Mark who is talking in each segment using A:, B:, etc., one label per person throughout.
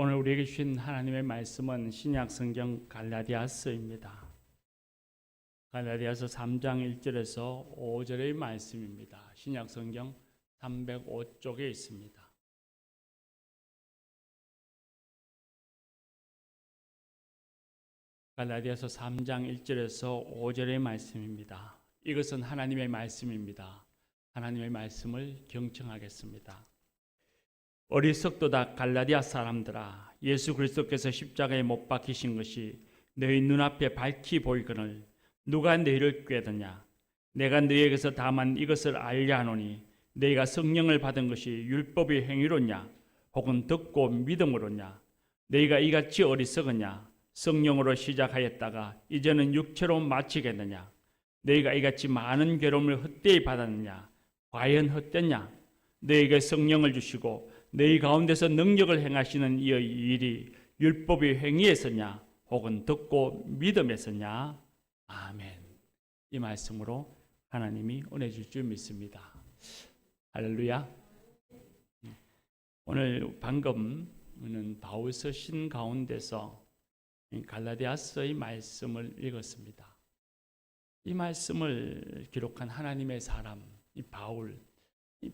A: 오늘 우리에게 주신 하나님의 말씀은 신약 성경 갈라디아서입니다. 갈라디아서 3장 1절에서 5절의 말씀입니다. 신약 성경 305쪽에 있습니다. 갈라디아서 3장 1절에서 5절의 말씀입니다. 이것은 하나님의 말씀입니다. 하나님의 말씀을 경청하겠습니다. 어리석도다 갈라디아 사람들아, 예수 그리스도께서 십자가에 못 박히신 것이 너희 눈앞에 밝히 보이거늘 누가 너희를 꾀드냐? 내가 너희에게서 다만 이것을 알려 하노니 너희가 성령을 받은 것이 율법의 행위로냐 혹은 듣고 믿음으로냐? 너희가 이같이 어리석으냐? 성령으로 시작하였다가 이제는 육체로 마치겠느냐? 너희가 이같이 많은 괴로움을 헛되이 받았느냐? 과연 헛되냐? 너희에게 성령을 주시고 너희 가운데서 능력을 행하시는 이 일이 율법의 행위에서냐 혹은 듣고 믿음에서냐? 아멘. 이 말씀으로 하나님이 은혜 줄 줄 믿습니다. 할렐루야. 오늘 방금은 바울 서신 가운데서 갈라디아서의 말씀을 읽었습니다. 이 말씀을 기록한 하나님의 사람 이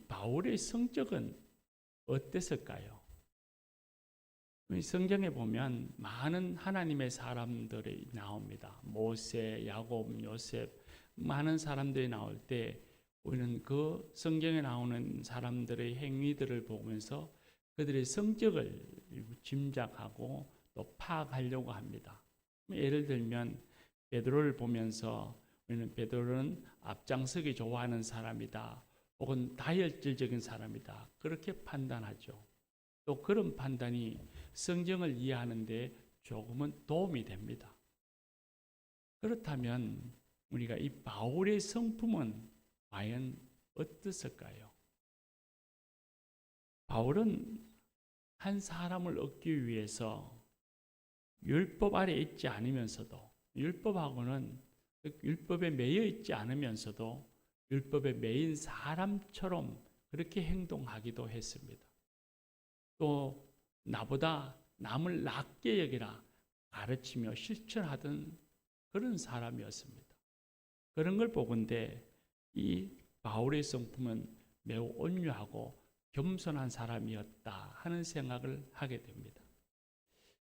A: 바울의 성격은 어땠을까요? 성경에 보면 많은 하나님의 사람들이 나옵니다. 모세, 야곱, 요셉 많은 사람들이 나올 때 우리는 그 성경에 나오는 사람들의 행위들을 보면서 그들의 성격을 짐작하고 또 파악하려고 합니다. 예를 들면 베드로를 보면서 우리는 베드로는 앞장서기 좋아하는 사람이다. 혹은 다혈질적인 사람이다. 그렇게 판단하죠. 또 그런 판단이 성경을 이해하는 데 조금은 도움이 됩니다. 그렇다면 우리가 이 바울의 성품은 과연 어땠을까요? 바울은 한 사람을 얻기 위해서 율법 아래 있지 않으면서도 율법하고는 율법에 매여 있지 않으면서도 율법에 매인 사람처럼 그렇게 행동하기도 했습니다. 또 나보다 남을 낮게 여기라 가르치며 실천하던 그런 사람이었습니다. 그런 걸 보건대 이 바울의 성품은 매우 온유하고 겸손한 사람이었다 하는 생각을 하게 됩니다.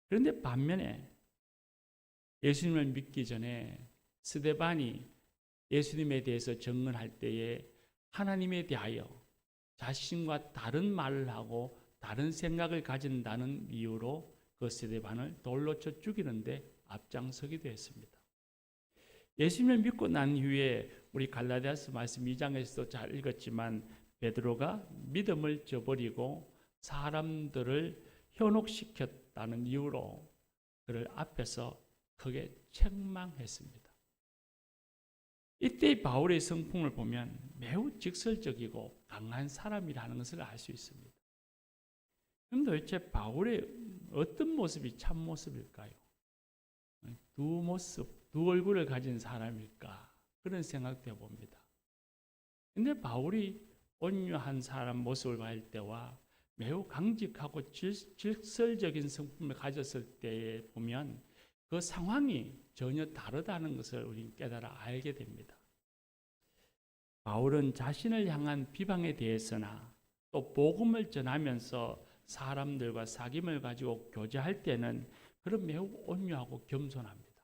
A: 그런데 반면에 예수님을 믿기 전에 스데반이 예수님에 대해서 증언할 때에 하나님에 대하여 자신과 다른 말을 하고 다른 생각을 가진다는 이유로 그 스데반을 돌로 쳐 죽이는데 앞장서기도 했습니다. 예수님을 믿고 난 이후에 우리 갈라디아서 말씀 2장에서도 잘 읽었지만 베드로가 믿음을 저버리고 사람들을 현혹시켰다는 이유로 그를 앞에서 크게 책망했습니다. 이때 바울의 성품을 보면 매우 직설적이고 강한 사람이라는 것을 알 수 있습니다. 그럼 도대체 바울의 어떤 모습이 참 모습일까요? 두 얼굴을 가진 사람일까? 그런 생각도 해봅니다. 근데 바울이 온유한 사람 모습을 볼 때와 매우 강직하고 직설적인 성품을 가졌을 때에 보면 그 상황이 전혀 다르다는 것을 우리는 깨달아 알게 됩니다. 바울은 자신을 향한 비방에 대해서나 또 복음을 전하면서 사람들과 사귐을 가지고 교제할 때는 그런 매우 온유하고 겸손합니다.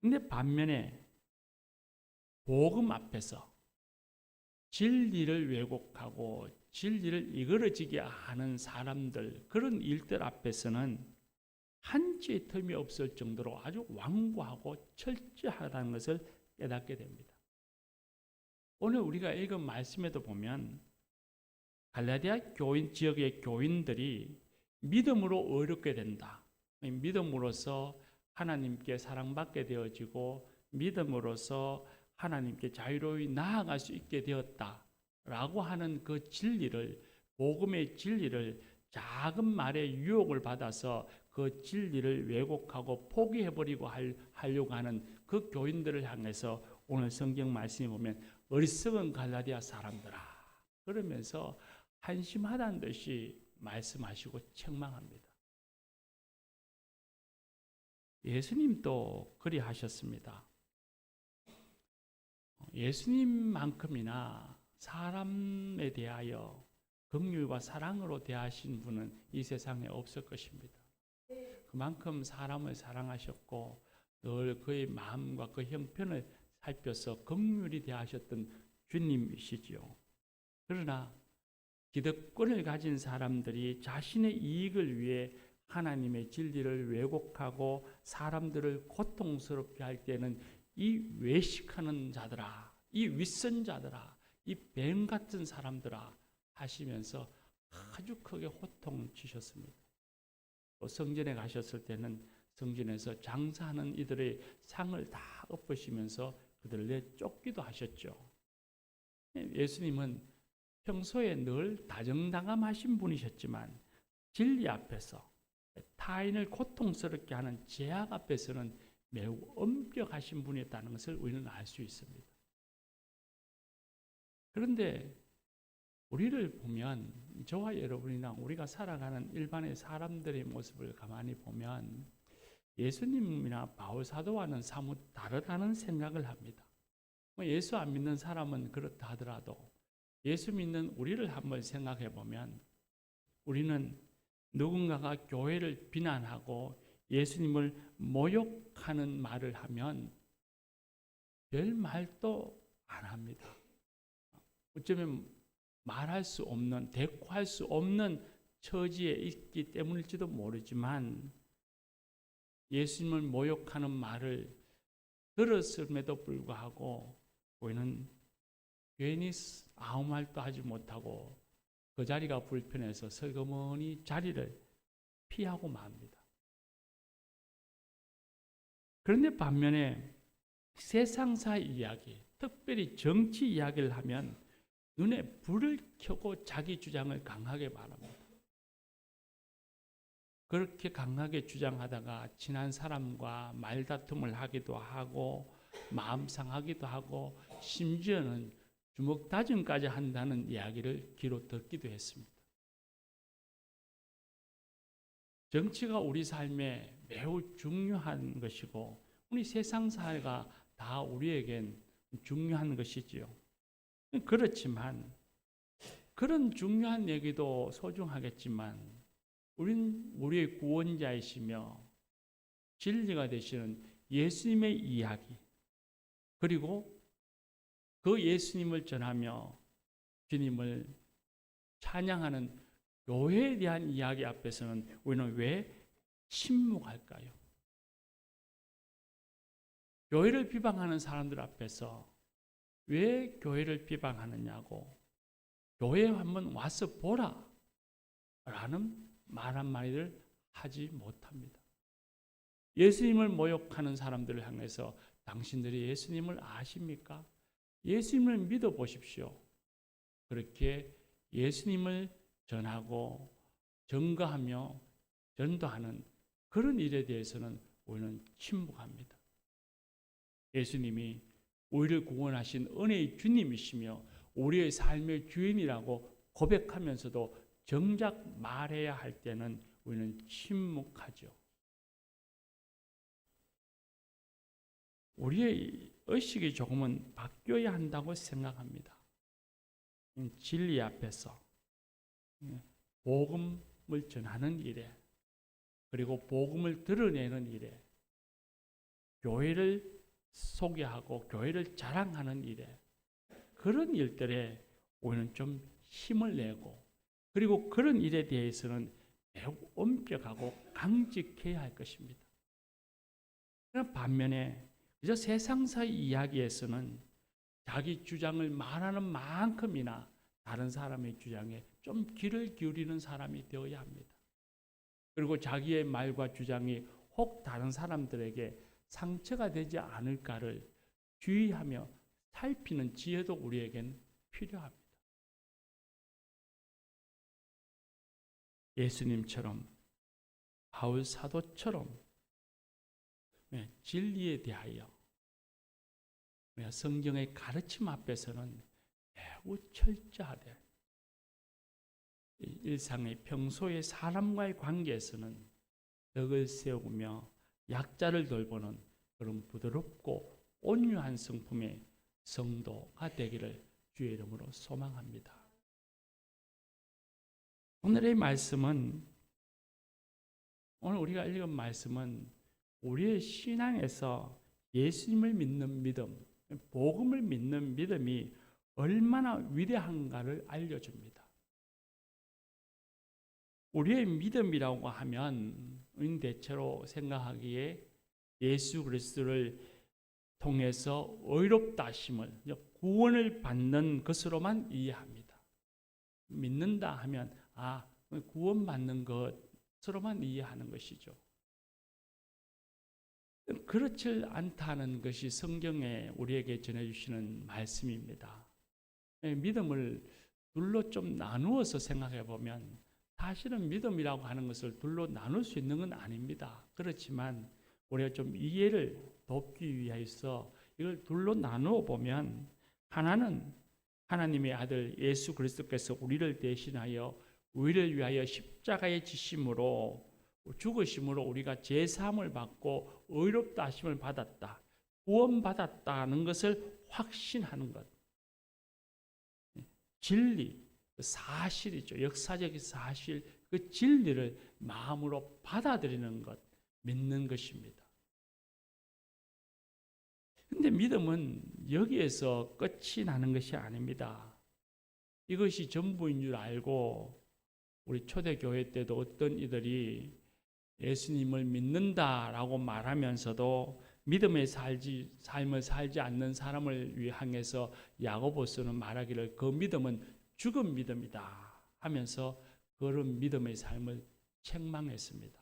A: 그런데 반면에 복음 앞에서 진리를 왜곡하고 진리를 이그러지게 하는 사람들 그런 일들 앞에서는 한치의 틈이 없을 정도로 아주 완고하고 철저하다는 것을 깨닫게 됩니다. 오늘 우리가 읽은 말씀에도 보면 갈라디아 교인 지역의 교인들이 믿음으로 의롭게 된다. 믿음으로써 하나님께 사랑받게 되어지고 믿음으로써 하나님께 자유로이 나아갈 수 있게 되었다라고 하는 그 진리를 복음의 진리를 작은 말에 유혹을 받아서 그 진리를 왜곡하고 포기해버리고 하려고 하는 그 교인들을 향해서 오늘 성경 말씀에 보면 어리석은 갈라디아 사람들아 그러면서 한심하다는 듯이 말씀하시고 책망합니다. 예수님도 그리하셨습니다. 예수님만큼이나 사람에 대하여 긍휼과 사랑으로 대하신 분은 이 세상에 없을 것입니다. 그만큼 사람을 사랑하셨고 늘 그의 마음과 그 형편을 살펴서 긍휼히 대하셨던 주님이시지요. 그러나 기득권을 가진 사람들이 자신의 이익을 위해 하나님의 진리를 왜곡하고 사람들을 고통스럽게 할 때는 이 외식하는 자들아, 이 윗선자들아, 이 뱀 같은 사람들아 하시면서 아주 크게 호통을 치셨습니다. 또 성전에 가셨을 때는 성전에서 장사하는 이들의 상을 다 엎으시면서 그들을 내쫓기도 하셨죠. 예수님은 평소에 늘 다정다감하신 분이셨지만 진리 앞에서 타인을 고통스럽게 하는 죄악 앞에서는 매우 엄격하신 분이었다는 것을 우리는 알 수 있습니다. 그런데 우리를 보면 저와 여러분이나 우리가 살아가는 일반의 사람들의 모습을 가만히 보면 예수님이나 바울 사도와는 사뭇 다르다는 생각을 합니다. 예수 안 믿는 사람은 그렇다 하더라도 예수 믿는 우리를 한번 생각해 보면 우리는 누군가가 교회를 비난하고 예수님을 모욕하는 말을 하면 별 말도 안 합니다. 어쩌면 말할 수 없는, 대꾸할 수 없는 처지에 있기 때문일지도 모르지만 예수님을 모욕하는 말을 들었음에도 불구하고 우리는 괜히 아무 말도 하지 못하고 그 자리가 불편해서 슬그머니 자리를 피하고 맙니다. 그런데 반면에 세상사 이야기, 특별히 정치 이야기를 하면 눈에 불을 켜고 자기 주장을 강하게 말합니다. 그렇게 강하게 주장하다가 친한 사람과 말다툼을 하기도 하고 마음 상하기도 하고 심지어는 주먹 다짐까지 한다는 이야기를 귀로 듣기도 했습니다. 정치가 우리 삶에 매우 중요한 것이고 우리 세상 사회가 다 우리에겐 중요한 것이지요. 그렇지만 그런 중요한 얘기도 소중하겠지만 우린 우리의 구원자이시며 진리가 되시는 예수님의 이야기 그리고 그 예수님을 전하며 주님을 찬양하는 교회에 대한 이야기 앞에서는 우리는 왜 침묵할까요? 교회를 비방하는 사람들 앞에서 왜 교회를 비방하느냐고 교회에 한번 와서 보라 라는 말 한마디를 하지 못합니다. 예수님을 모욕하는 사람들을 향해서 당신들이 예수님을 아십니까? 예수님을 믿어보십시오. 그렇게 예수님을 전하고 증거하며 전도하는 그런 일에 대해서는 우리는 침묵합니다. 예수님이 우리를 구원하신 은혜의 주님이시며 우리의 삶의 주인이라고 고백하면서도 정작 말해야 할 때는 우리는 침묵하죠. 우리의 의식이 조금은 바뀌어야 한다고 생각합니다. 진리 앞에서 복음을 전하는 일에 그리고 복음을 드러내는 일에 교회를 소개하고 교회를 자랑하는 일에 그런 일들에 우리는 좀 힘을 내고 그리고 그런 일에 대해서는 매우 엄격하고 강직해야 할 것입니다. 그러나 반면에 그저 세상사 이야기에서는 자기 주장을 말하는 만큼이나 다른 사람의 주장에 좀 귀를 기울이는 사람이 되어야 합니다. 그리고 자기의 말과 주장이 혹 다른 사람들에게 상처가 되지 않을까를 주의하며 살피는 지혜도 우리에겐 필요합니다. 예수님처럼 바울 사도처럼 진리에 대하여 성경의 가르침 앞에서는 매우 철저하되 일상의 평소의 사람과의 관계에서는 덕을 세우며 약자를 돌보는 그런 부드럽고 온유한 성품의 성도가 되기를 주의 이름으로 소망합니다. 오늘 우리가 읽은 말씀은 우리의 신앙에서 예수님을 믿는 믿음, 복음을 믿는 믿음이 얼마나 위대한가를 알려줍니다. 우리의 믿음이라고 하면 대체로 생각하기에 예수 그리스도를 통해서 의롭다 하심을, 구원을 받는 것으로만 이해합니다. 믿는다 하면 구원받는 것으로만 이해하는 것이죠. 그렇지 않다는 것이 성경에 우리에게 전해주시는 말씀입니다. 믿음을 둘로 좀 나누어서 생각해 보면 사실은 믿음이라고 하는 것을 둘로 나눌 수 있는 건 아닙니다. 그렇지만 우리가 좀 이해를 돕기 위해서 이걸 둘로 나누어 보면, 하나는 하나님의 아들 예수 그리스도께서 우리를 대신하여 우리를 위하여 십자가에 지심으로 죽으심으로 우리가 죄사함을 받고 의롭다 하심을 받았다, 구원받았다는 것을 확신하는 것. 진리, 사실이죠. 역사적인 사실, 그 진리를 마음으로 받아들이는 것, 믿는 것입니다. 근데 믿음은 여기에서 끝이 나는 것이 아닙니다. 이것이 전부인 줄 알고 우리 초대교회 때도 어떤 이들이 예수님을 믿는다라고 말하면서도 믿음의 삶을 살지 않는 사람을 향해서 야고보서는 말하기를 그 믿음은 죽은 믿음이다 하면서 그런 믿음의 삶을 책망했습니다.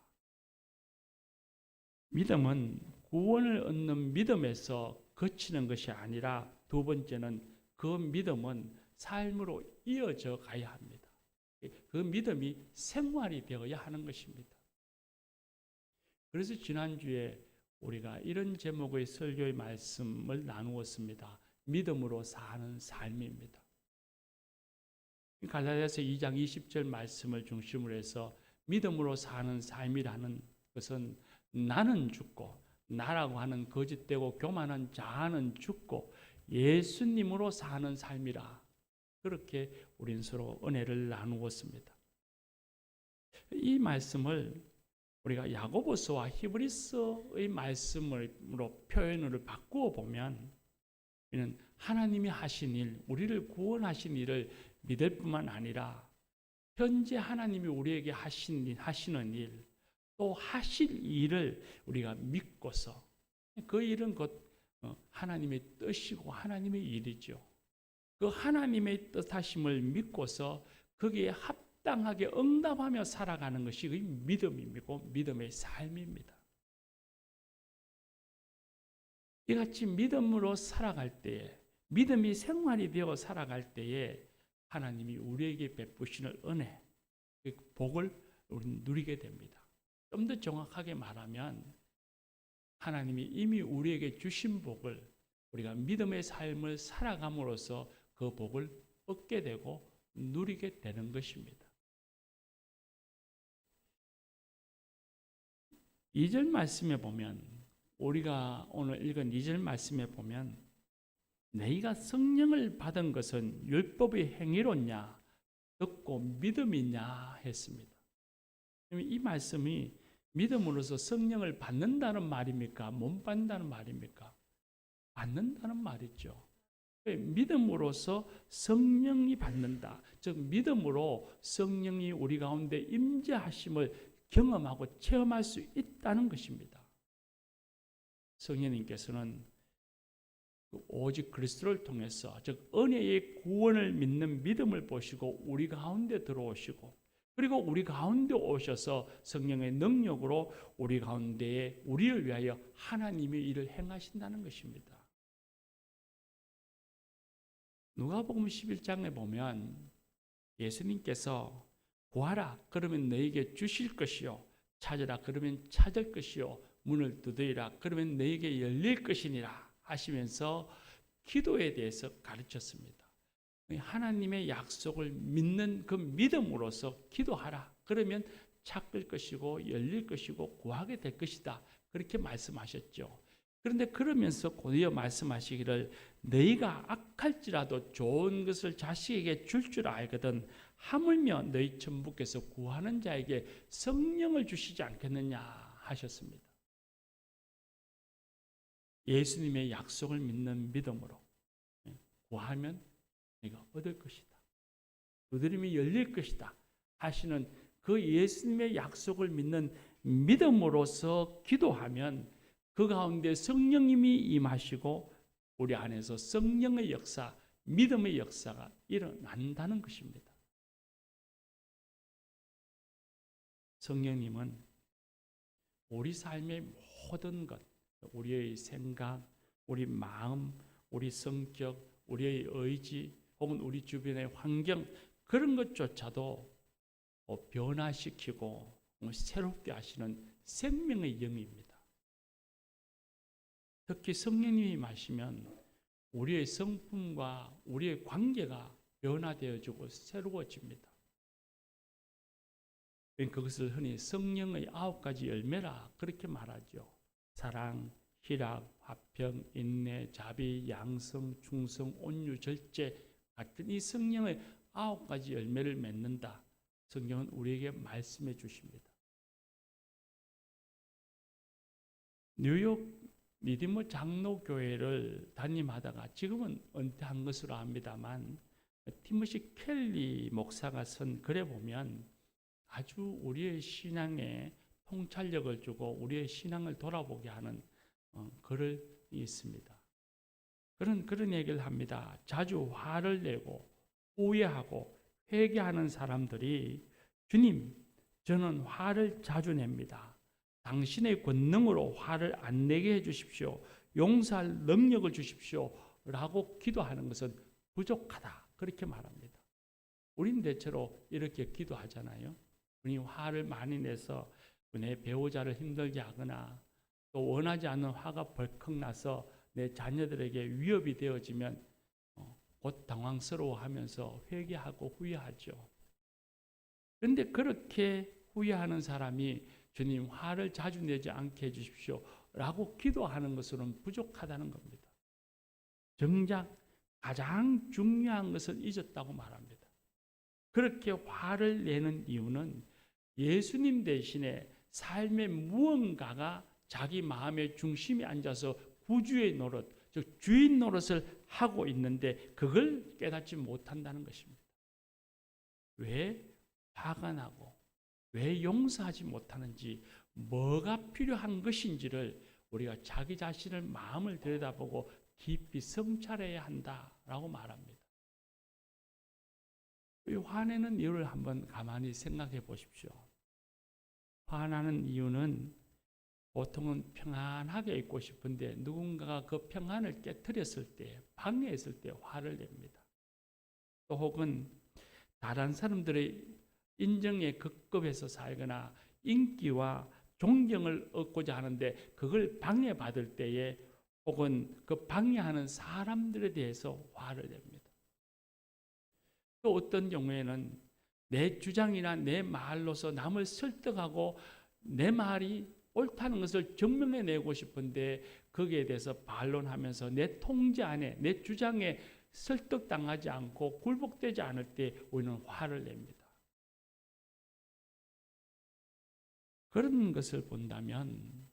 A: 믿음은 구원을 얻는 믿음에서 그치는 것이 아니라, 두 번째는 그 믿음은 삶으로 이어져 가야 합니다. 그 믿음이 생활이 되어야 하는 것입니다. 그래서 지난주에 우리가 이런 제목의 설교의 말씀을 나누었습니다. 믿음으로 사는 삶입니다. 갈라디아서 2장 20절 말씀을 중심으로 해서 믿음으로 사는 삶이라는 것은 나는 죽고, 나라고 하는 거짓되고 교만한 자아는 죽고 예수님으로 사는 삶이라, 그렇게 우린 서로 은혜를 나누었습니다. 이 말씀을 우리가 야고보서와 히브리서의 말씀으로 표현을 바꾸어 보면, 이는 하나님이 하신 일, 우리를 구원하신 일을 믿을 뿐만 아니라 현재 하나님이 우리에게 하시는 일, 또 하실 일을 우리가 믿고서, 그 일은 곧 하나님의 뜻이고 하나님의 일이죠. 그 하나님의 뜻하심을 믿고서 거기에 합당하게 응답하며 살아가는 것이 그 믿음이고 믿음의 삶입니다. 이같이 믿음으로 살아갈 때에, 믿음이 생활이 되어 살아갈 때에 하나님이 우리에게 베푸시는 은혜, 그 복을 우리는 누리게 됩니다. 좀 더 정확하게 말하면 하나님이 이미 우리에게 주신 복을 우리가 믿음의 삶을 살아감으로써 그 복을 얻게 되고 누리게 되는 것입니다. 2절 말씀에 보면, 우리가 오늘 읽은 2절 말씀에 보면, 너희가 성령을 받은 것은 율법의 행위로냐 듣고 믿음이냐 했습니다. 이 말씀이 믿음으로서 성령을 받는다는 말입니까? 못 받는다는 말입니까? 받는다는 말이죠. 믿음으로서 성령이 받는다. 즉 믿음으로 성령이 우리 가운데 임재하심을 경험하고 체험할 수 있다는 것입니다. 성령님께서는 오직 그리스도를 통해서, 즉 은혜의 구원을 믿는 믿음을 보시고 우리 가운데 들어오시고, 그리고 우리 가운데 오셔서 성령의 능력으로 우리 가운데에 우리를 위하여 하나님의 일을 행하신다는 것입니다. 누가복음 11장에 보면 예수님께서 구하라 그러면 너에게 주실 것이요, 찾으라 그러면 찾을 것이요, 문을 두드리라 그러면 너에게 열릴 것이니라 하시면서 기도에 대해서 가르쳤습니다. 하나님의 약속을 믿는 그 믿음으로서 기도하라. 그러면 찾을 것이고 열릴 것이고 구하게 될 것이다. 그렇게 말씀하셨죠. 그런데 그러면서 곧이어 말씀하시기를 너희가 악할지라도 좋은 것을 자식에게 줄 알거든 하물며 너희 천부께서 구하는 자에게 성령을 주시지 않겠느냐 하셨습니다. 예수님의 약속을 믿는 믿음으로 구하면 네가 얻을 것이다. 두드림이 열릴 것이다 하시는 그 예수님의 약속을 믿는 믿음으로서 기도하면 그 가운데 성령님이 임하시고 우리 안에서 성령의 역사, 믿음의 역사가 일어난다는 것입니다. 성령님은 우리 삶의 모든 것, 우리의 생각, 우리 마음, 우리 성격, 우리의 의지 혹은 우리 주변의 환경 그런 것조차도 변화시키고 새롭게 하시는 생명의 영입니다. 특히 성령님이 마시면 우리의 성품과 우리의 관계가 변화되어지고 새로워집니다. 그것을 흔히 성령의 9가지 열매라 그렇게 말하죠. 사랑, 희락, 화평, 인내, 자비, 양성, 충성, 온유, 절제 같은 이 성령의 9가지 열매를 맺는다. 성경은 우리에게 말씀해 주십니다. 뉴욕 리디머 장로교회를 담임하다가 지금은 은퇴한 것으로 압니다만 티모시 켈리 목사가 쓴 글에 보면 아주 우리의 신앙에 통찰력을 주고 우리의 신앙을 돌아보게 하는 글을 있습니다. 그런 얘기를 합니다. 자주 화를 내고 후회하고 회개하는 사람들이 주님, 저는 화를 자주 냅니다. 당신의 권능으로 화를 안 내게 해주십시오. 용서할 능력을 주십시오. 라고 기도하는 것은 부족하다. 그렇게 말합니다. 우린 대체로 이렇게 기도하잖아요. 우리 화를 많이 내서 내 배우자를 힘들게 하거나 또 원하지 않는 화가 벌컥 나서 내 자녀들에게 위협이 되어지면 곧 당황스러워하면서 회개하고 후회하죠. 그런데 그렇게 후회하는 사람이 주님 화를 자주 내지 않게 해주십시오 라고 기도하는 것으로는 부족하다는 겁니다. 정작 가장 중요한 것을 잊었다고 말합니다. 그렇게 화를 내는 이유는 예수님 대신에 삶의 무언가가 자기 마음의 중심에 앉아서 구주의 노릇, 즉 주인 노릇을 하고 있는데 그걸 깨닫지 못한다는 것입니다. 왜 화가 나고 왜 용서하지 못하는지 뭐가 필요한 것인지를 우리가 자기 자신을 마음을 들여다보고 깊이 성찰해야 한다라고 말합니다. 이 화내는 이유를 한번 가만히 생각해 보십시오. 화나는 이유는 보통은 평안하게 있고 싶은데 누군가가 그 평안을 깨트렸을 때, 방해했을 때 화를 냅니다. 또 혹은 다른 사람들의 인정에 급급해서 살거나 인기와 존경을 얻고자 하는데 그걸 방해받을 때에 혹은 그 방해하는 사람들에 대해서 화를 냅니다. 또 어떤 경우에는 내 주장이나 내 말로서 남을 설득하고 내 말이 옳다는 것을 증명해내고 싶은데 거기에 대해서 반론하면서 내 통제 안에 내 주장에 설득당하지 않고 굴복되지 않을 때 우리는 화를 냅니다. 그런 것을 본다면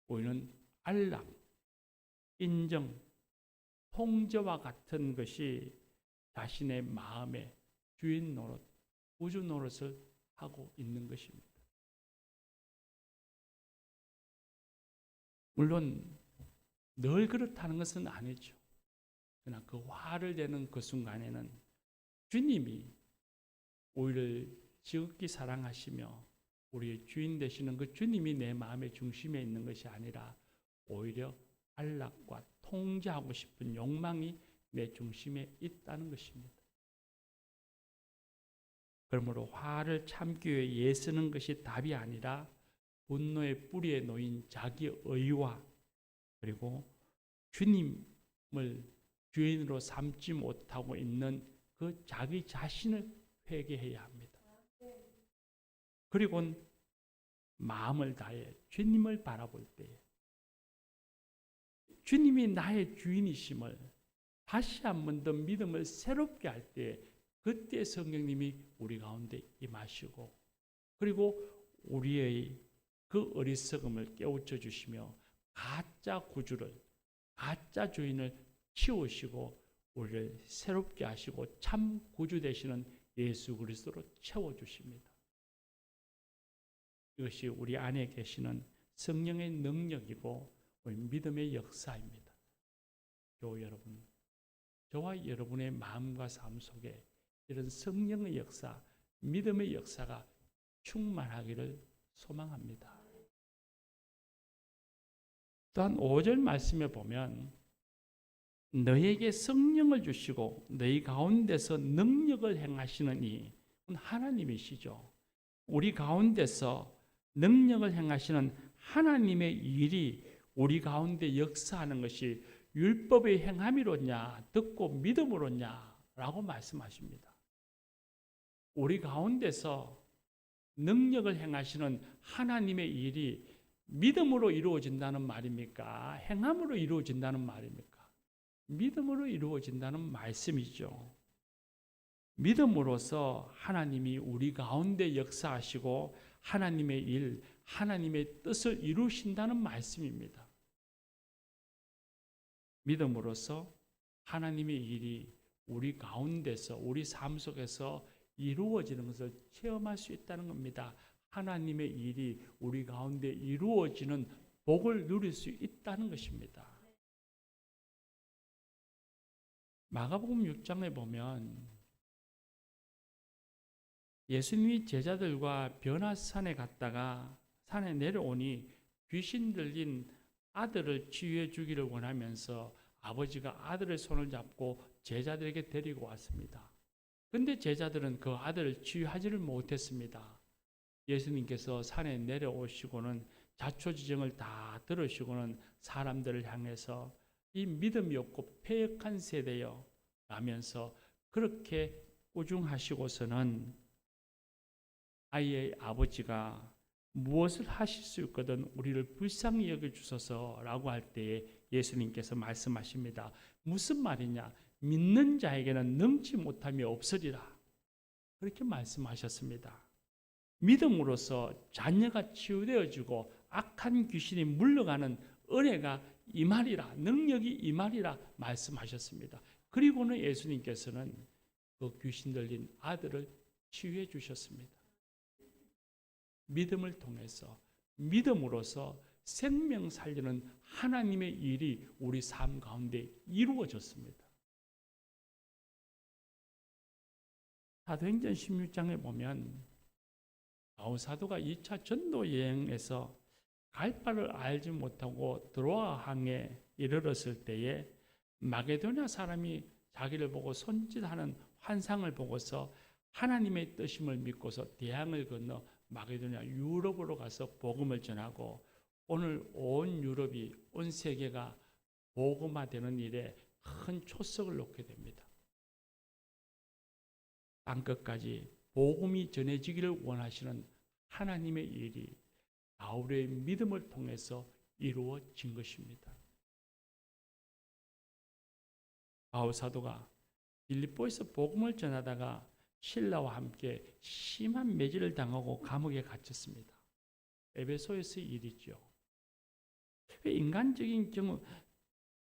A: 우리는 알람, 인정, 통제와 같은 것이 자신의 마음의 주인 노릇, 우주 노릇을 하고 있는 것입니다. 물론 늘 그렇다는 것은 아니죠. 그러나 그 화를 내는 그 순간에는 주님이 우리를 지극히 사랑하시며 우리의 주인 되시는 그 주님이 내 마음의 중심에 있는 것이 아니라 오히려 안락과 통제하고 싶은 욕망이 내 중심에 있다는 것입니다. 그러므로 화를 참기 위해 애쓰는 것이 답이 아니라 분노의 뿌리에 놓인 자기 의와 그리고 주님을 주인으로 삼지 못하고 있는 그 자기 자신을 회개해야 합니다. 그리고 마음을 다해 주님을 바라볼 때 주님이 나의 주인이심을 다시 한 번 더 믿음을 새롭게 할 때 그때 성령님이 우리 가운데 임하시고 그리고 우리의 그 어리석음을 깨우쳐 주시며 가짜 구주를 가짜 주인을 치우시고 우리를 새롭게 하시고 참 구주 되시는 예수 그리스도로 채워주십니다. 이것이 우리 안에 계시는 성령의 능력이고 우리 믿음의 역사입니다. 교우 여러분, 저와 여러분의 마음과 삶 속에 이런 성령의 역사, 믿음의 역사가 충만하기를 소망합니다. 또한 5절 말씀에 보면 너에게 성령을 주시고 너희 가운데서 능력을 행하시는 이 하나님이시죠. 우리 가운데서 능력을 행하시는 하나님의 일이 우리 가운데 역사하는 것이 율법의 행함이로냐 듣고 믿음으로냐 라고 말씀하십니다. 우리 가운데서 능력을 행하시는 하나님의 일이 믿음으로 이루어진다는 말입니까? 행함으로 이루어진다는 말입니까? 믿음으로 이루어진다는 말씀이죠. 믿음으로써 하나님이 우리 가운데 역사하시고 하나님의 일, 하나님의 뜻을 이루신다는 말씀입니다. 믿음으로써 하나님의 일이 우리 가운데서 우리 삶 속에서 이루어지는 것을 체험할 수 있다는 겁니다. 하나님의 일이 우리 가운데 이루어지는 복을 누릴 수 있다는 것입니다. 마가복음 6장에 보면 예수님이 제자들과 변화산에 갔다가 산에 내려오니 귀신 들린 아들을 치유해 주기를 원하면서 아버지가 아들의 손을 잡고 제자들에게 데리고 왔습니다. 그런데 제자들은 그 아들을 치유하지를 못했습니다. 예수님께서 산에 내려오시고는 자초지정을 다 들으시고는 사람들을 향해서 이 믿음이 없고 패역한 세대여 라면서 그렇게 꾸중하시고서는 아이의 아버지가 무엇을 하실 수 있거든 우리를 불쌍히 여겨주소서라고 할 때에 예수님께서 말씀하십니다. 무슨 말이냐? 믿는 자에게는 능치 못함이 없으리라. 그렇게 말씀하셨습니다. 믿음으로써 자녀가 치유되어지고 악한 귀신이 물러가는 은혜가 임하리라, 능력이 임하리라 말씀하셨습니다. 그리고는 예수님께서는 그 귀신 들린 아들을 치유해 주셨습니다. 믿음을 통해서, 믿음으로써 생명 살리는 하나님의 일이 우리 삶 가운데 이루어졌습니다. 사도행전 16장에 보면 바울 사도가 2차 전도 여행에서 갈 바를 알지 못하고 드로아 항에 이르렀을 때에 마게도냐 사람이 자기를 보고 손짓하는 환상을 보고서 하나님의 뜻임을 믿고서 대양을 건너 마게도냐 유럽으로 가서 복음을 전하고 오늘 온 유럽이 온 세계가 복음화되는 일에 큰 초석을 놓게 됩니다. 땅끝까지 복음이 전해지기를 원하시는 하나님의 일이 바울의 믿음을 통해서 이루어진 것입니다. 바울 사도가 빌립보에서 복음을 전하다가 신라와 함께 심한 매질을 당하고 감옥에 갇혔습니다. 에베소에서의 일이죠. 인간적인 경험,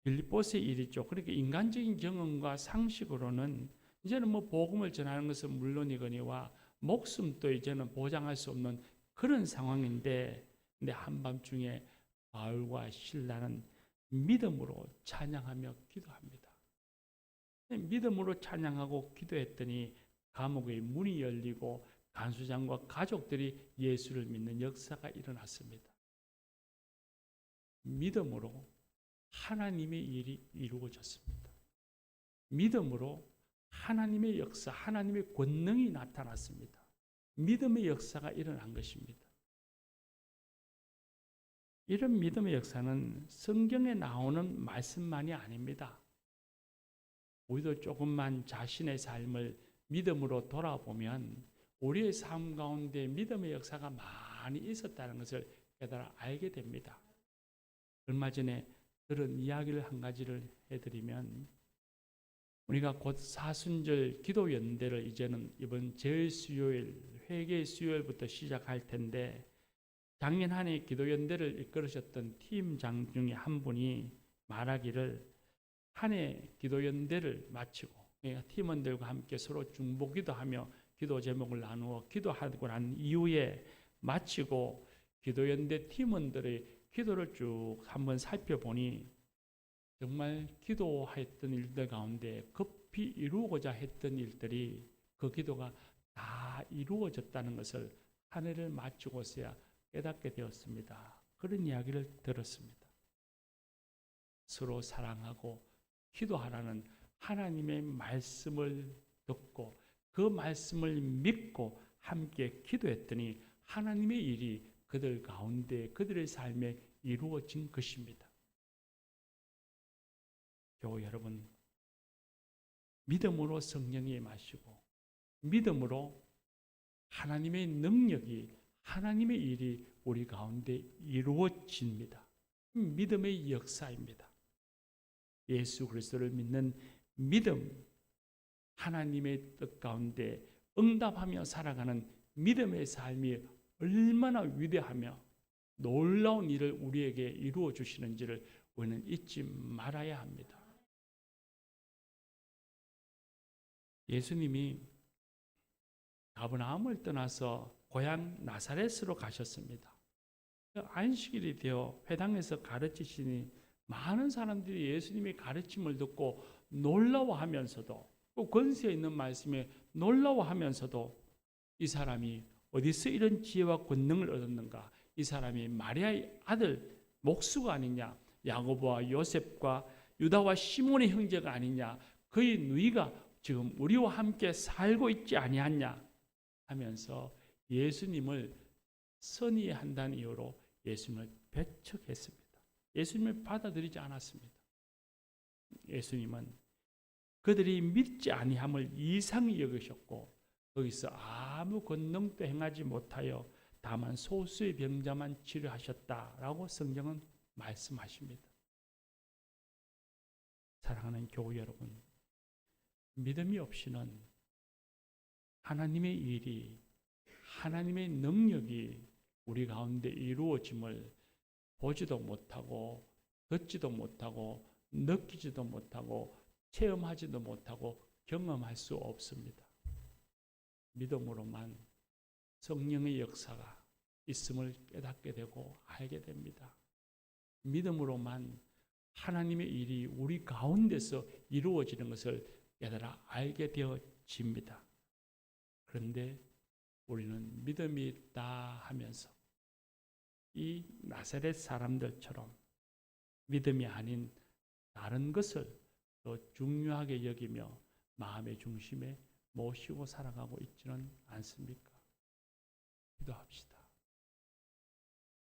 A: 빌립보스의 일이죠. 그러니까 인간적인 경험과 상식으로는 이제는 뭐 복음을 전하는 것은 물론이거니와 목숨도 이제는 보장할 수 없는 그런 상황인데, 근데 한밤중에 바울과 실라는 믿음으로 찬양하며 기도합니다. 믿음으로 찬양하고 기도했더니 감옥의 문이 열리고 간수장과 가족들이 예수를 믿는 역사가 일어났습니다. 믿음으로 하나님의 일이 이루어졌습니다. 믿음으로 하나님의 역사, 하나님의 권능이 나타났습니다. 믿음의 역사가 일어난 것입니다. 이런 믿음의 역사는 성경에 나오는 말씀만이 아닙니다. 우리도 조금만 자신의 삶을 믿음으로 돌아보면 우리의 삶 가운데 믿음의 역사가 많이 있었다는 것을 깨달아 알게 됩니다. 얼마 전에 들은 이야기를 한 가지를 해드리면, 우리가 곧 사순절 기도 연대를 이제는 이번 제일 수요일, 회개 수요일부터 시작할 텐데, 작년 한 해 기도 연대를 이끌으셨던 팀장 중에 한 분이 말하기를, 한 해 기도 연대를 마치고 팀원들과 함께 서로 중보기도하며 기도 제목을 나누어 기도하고 난 이후에 마치고 기도 연대 팀원들의 기도를 쭉 한번 살펴보니 정말 기도했던 일들 가운데 급히 이루고자 했던 일들이, 그 기도가 다 이루어졌다는 것을 한 해를 마치고서야 깨닫게 되었습니다. 그런 이야기를 들었습니다. 서로 사랑하고 기도하라는 하나님의 말씀을 듣고 그 말씀을 믿고 함께 기도했더니 하나님의 일이 그들 가운데 그들의 삶에 이루어진 것입니다. 교회 여러분, 믿음으로 성령이 임하시고 믿음으로 하나님의 능력이, 하나님의 일이 우리 가운데 이루어집니다. 믿음의 역사입니다. 예수 그리스도를 믿는 믿음, 하나님의 뜻 가운데 응답하며 살아가는 믿음의 삶이 얼마나 위대하며 놀라운 일을 우리에게 이루어 주시는지를 우리는 잊지 말아야 합니다. 예수님이 가버나움을 떠나서 고향 나사렛으로 가셨습니다. 안식일이 되어 회당에서 가르치시니 많은 사람들이 예수님의 가르침을 듣고 놀라워하면서도, 또 권세 있는 말씀에 놀라워하면서도, 이 사람이 어디서 이런 지혜와 권능을 얻었는가? 이 사람이 마리아의 아들 목수가 아니냐? 야고보와 요셉과 유다와 시몬의 형제가 아니냐? 그의 누이가 지금 우리와 함께 살고 있지 아니하냐? 하면서 예수님을 선의한다는 이유로 예수님을 배척했습니다. 예수님을 받아들이지 않았습니다. 예수님은 그들이 믿지 아니함을 이상히 여기셨고 거기서 아무 권능도 행하지 못하여 다만 소수의 병자만 치료하셨다라고 성경은 말씀하십니다. 사랑하는 교회 여러분, 믿음이 없이는 하나님의 일이, 하나님의 능력이 우리 가운데 이루어짐을 보지도 못하고 듣지도 못하고 느끼지도 못하고 체험하지도 못하고 경험할 수 없습니다. 믿음으로만 성령의 역사가 있음을 깨닫게 되고 알게 됩니다. 믿음으로만 하나님의 일이 우리 가운데서 이루어지는 것을 깨달아 알게 되어집니다. 그런데 우리는 믿음이 있다 하면서 이 나사렛 사람들처럼 믿음이 아닌 다른 것을 더 중요하게 여기며 마음의 중심에 모시고 살아가고 있지는 않습니까? 기도합시다.